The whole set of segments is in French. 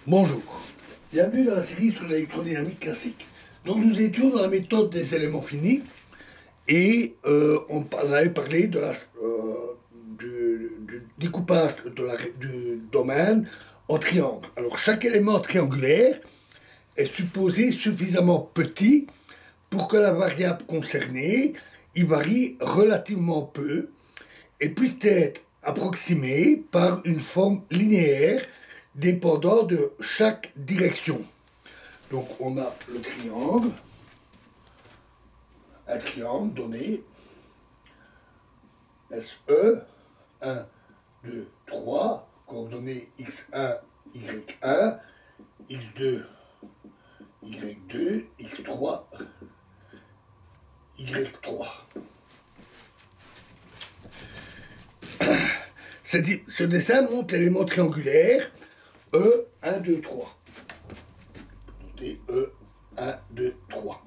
Bonjour, bienvenue dans la série sur l'électrodynamique classique. Donc nous étions dans la méthode des éléments finis et on avait parlé de du découpage du domaine en triangle. Alors chaque élément triangulaire est supposé suffisamment petit pour que la variable concernée y varie relativement peu et puisse être approximée par une forme linéaire dépendant de chaque direction. Donc on a le triangle, un triangle donné, SE, 1, 2, 3, coordonnées x1, y1, x2, y2, x3, y3. Ce dessin montre l'élément triangulaire E, 1, 2, 3. Notez E, 1, 2, 3.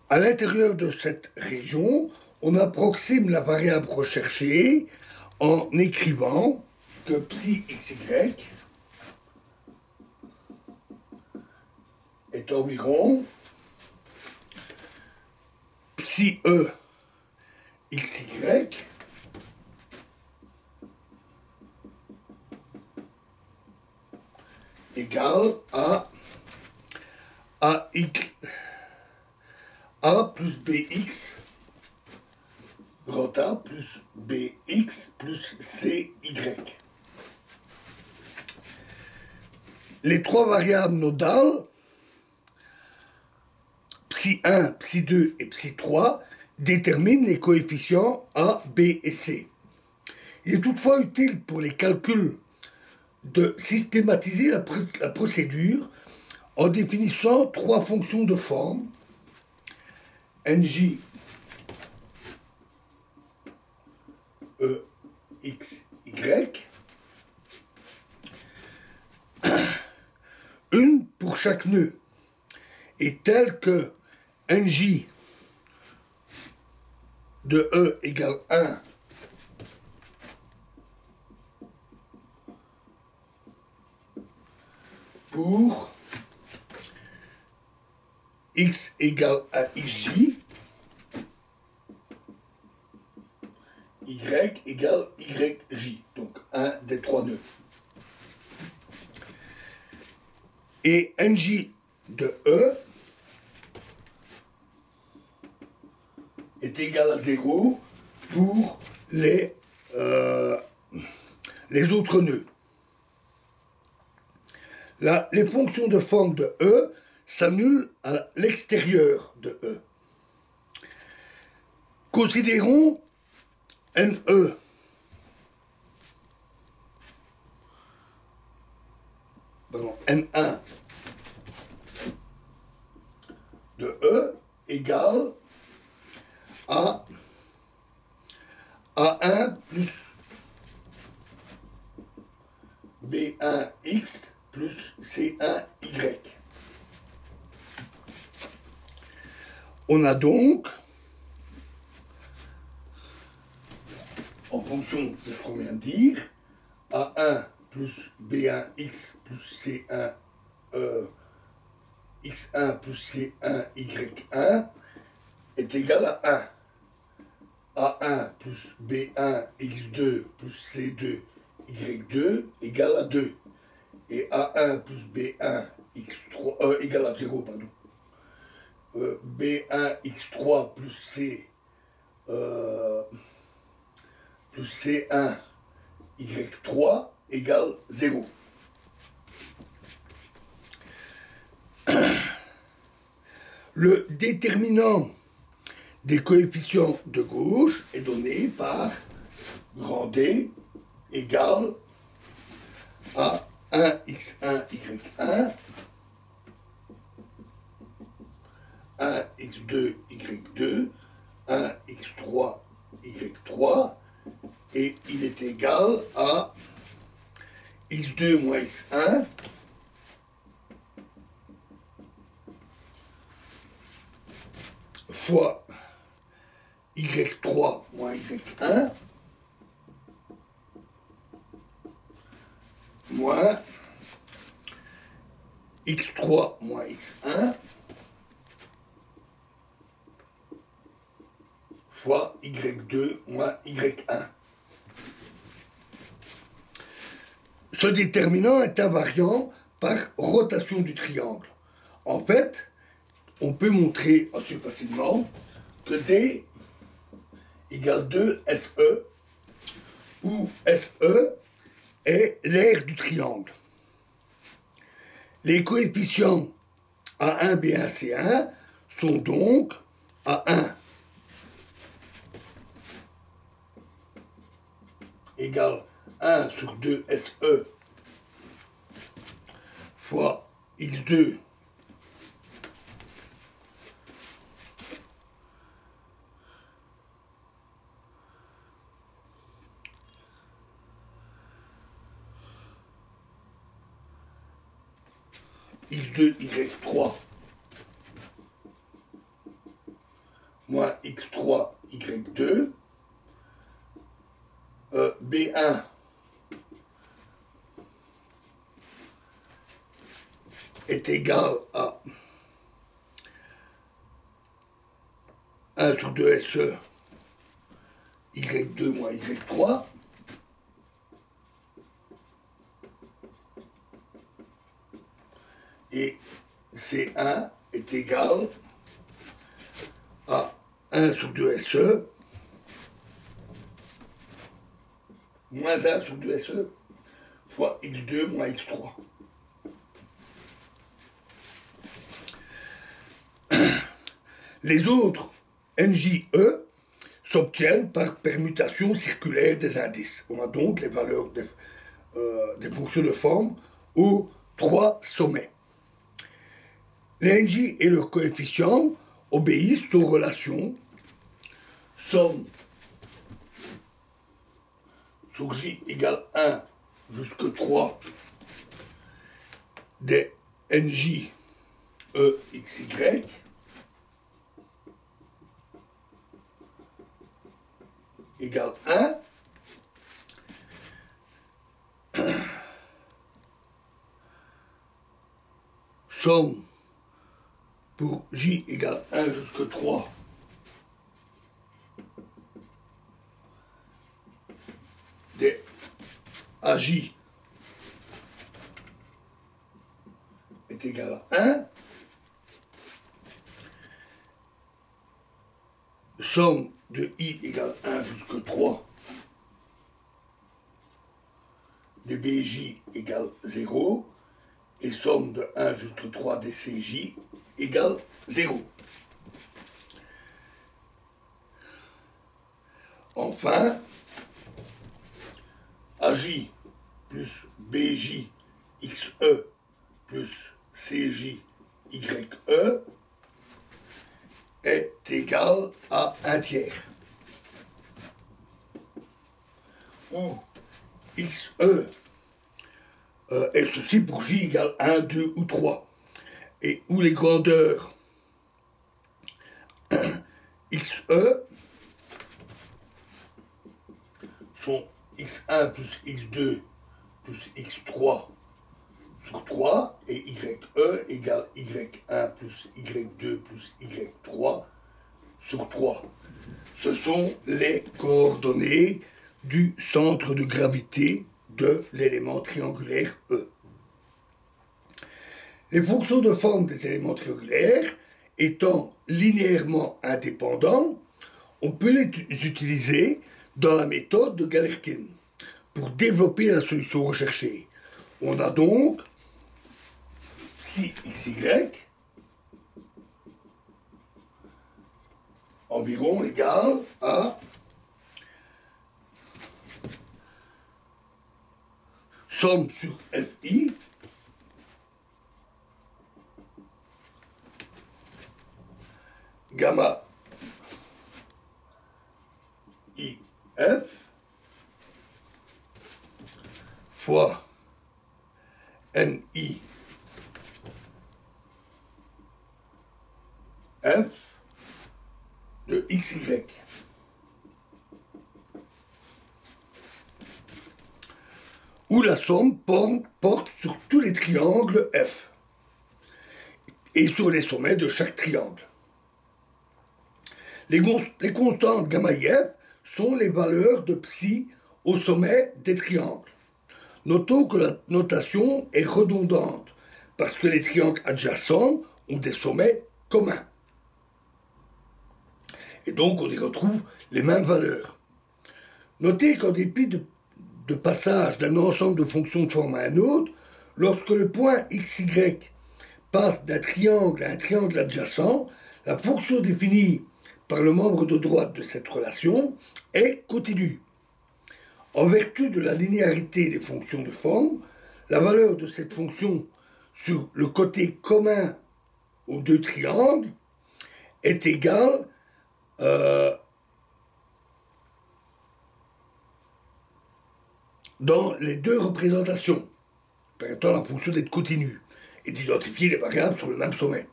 À l'intérieur de cette région, on approxime la variable recherchée en écrivant que psi xy est environ psi e xy égale à A plus bx grand A plus bx plus cy. Les trois variables nodales, psi1, psi2 et psi3, déterminent les coefficients A, B et C. Il est toutefois utile pour les calculs de systématiser la procédure en définissant trois fonctions de forme NJ E X Y, une pour chaque nœud, est telle que NJ de E égale 1 pour X égale à XJ, Y égale YJ, donc un des trois nœuds. Et NJ de E est égal à 0 pour les autres nœuds. Là, les fonctions de forme de E s'annulent à l'extérieur de E. Considérons NE N1 de E égale à A1 plus B1x plus C1y. On a donc, en fonction de ce qu'on vient de dire, A1 plus B1x plus C1 x1 plus C1 y1 est égal à 1. A1 plus B1 x2 plus C2 y2 égale à 2. Et A1 plus B1 x3 égale à 0, pardon. B1 x3 plus C1 y3 égale 0. Le déterminant des coefficients de gauche est donné par grand D égale à 1x1 y1, 1x2 y2, 1x3 y3, et il est égal à x2 moins x1 fois y3 moins y1 moins x3 moins x1 fois y2 moins y1. Ce déterminant est invariant par rotation du triangle. En fait, on peut montrer assez facilement que D égale 2 SE, où SE est l'aire du triangle. Les coefficients A1, B1, C1 sont donc A1 égale 1 sur 2 SE fois X2 X2 Y3 moins X3 Y2 B1 est égal à 1 sur 2 SE Y2 moins Y3 et C1 est égal à 1 sur 2 SE moins 1 sur 2 SE fois X2 moins X3. Les autres NJE s'obtiennent par permutation circulaire des indices. On a donc les valeurs des fonctions de forme aux trois sommets. Les NJ et leurs coefficients obéissent aux relations somme sur J égale 1 jusqu'à 3 des NJ E XY égale 1 somme pour J égale 1 jusqu'à 3 des AJ est égal à 1 somme de I égale 1 jusqu'à 3 des BJ égale 0 et somme de 1 jusqu'à 3 des CJ égale 0. Enfin, AJ plus BJ XE plus CJ YE est égal à 1 tiers. Où XE est ceci pour J égale 1, 2 ou 3. Et où les grandeurs XE sont X1 plus X2 plus X3 sur 3 et YE égale Y1 plus Y2 plus Y3 sur 3. Ce sont les coordonnées du centre de gravité de l'élément triangulaire E. Les fonctions de forme des éléments triangulaires étant linéairement indépendants, on peut les utiliser dans la méthode de Galerkin pour développer la solution recherchée. On a donc psi XY environ égal à somme sur FI gamma IF fois NI F de XY. où la somme porte sur tous les triangles F et sur les sommets de chaque triangle. Les constantes gamma et F sont les valeurs de psi au sommet des triangles. Notons que la notation est redondante parce que les triangles adjacents ont des sommets communs. Et donc on y retrouve les mêmes valeurs. Notez qu'en dépit de passage d'un ensemble de fonctions de forme à un autre, lorsque le point xy passe d'un triangle à un triangle adjacent, la fonction définie par le membre de droite de cette relation est continue. En vertu de la linéarité des fonctions de forme, la valeur de cette fonction sur le côté commun aux deux triangles est égale dans les deux représentations, permettant à la fonction d'être continue et d'identifier les variables sur le même sommet.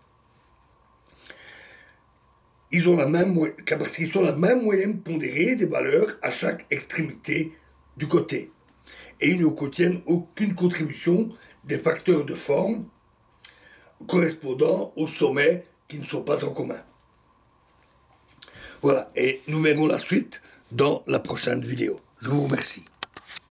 Ils ont la même moyenne pondérée des valeurs à chaque extrémité du côté. Et ils ne contiennent aucune contribution des facteurs de forme correspondant aux sommets qui ne sont pas en commun. Voilà, et nous verrons la suite dans la prochaine vidéo. Je vous remercie.